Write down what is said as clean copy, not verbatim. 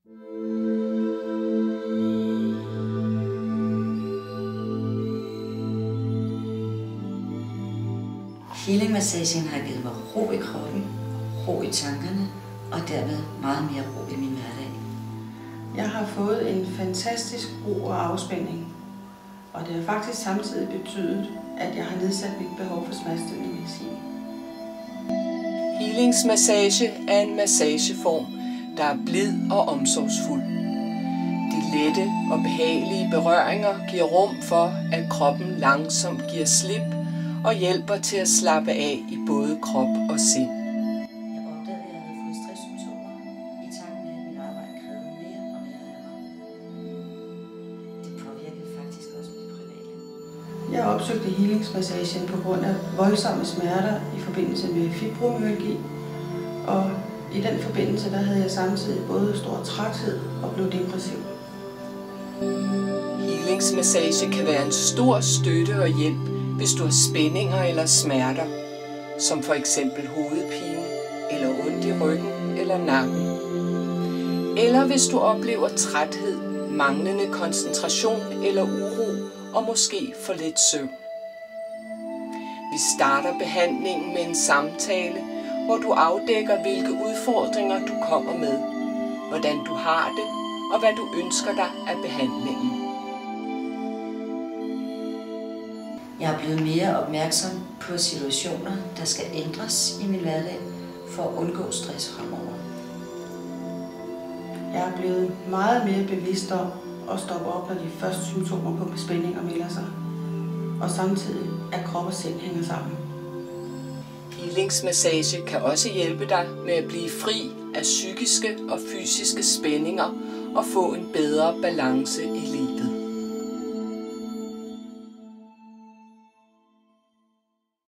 Healing-massagen har givet mig ro i kroppen, ro i tankerne og dermed meget mere ro i min hverdag. Jeg har fået en fantastisk ro og afspænding, og det har faktisk samtidig betydet, at jeg har nedsat mit behov for smertestillende medicin. Healingsmassage er en massageform, der er blid og omsorgsfuld. De lette og behagelige berøringer giver rum for, at kroppen langsomt giver slip og hjælper til at slappe af i både krop og sind. Jeg opdagede, at jeg havde fået stresssymptomer i takt med, at mit arbejde krævede mere og mere af mig. Det påvirkede faktisk også mit private. Jeg opsøgte healingsmassagen på grund af voldsomme smerter i forbindelse med fibromyalgi, og i den forbindelse der havde jeg samtidig både stor træthed og blev depressiv. Healingsmassage kan være en stor støtte og hjælp, hvis du har spændinger eller smerter, som for eksempel hovedpine, eller ondt i ryggen eller nakken. Eller hvis du oplever træthed, manglende koncentration eller uro, og måske for lidt søvn. Vi starter behandlingen med en samtale, hvor du afdækker, hvilke udfordringer du kommer med, hvordan du har det, og hvad du ønsker dig af behandlingen. Jeg er blevet mere opmærksom på situationer, der skal ændres i min hverdag for at undgå stress fremover. Jeg er blevet meget mere bevidst om at stoppe op, når de første symptomer på spændinger melder sig, og samtidig at krop og sind hænger sammen. Healingsmassage kan også hjælpe dig med at blive fri af psykiske og fysiske spændinger og få en bedre balance i livet.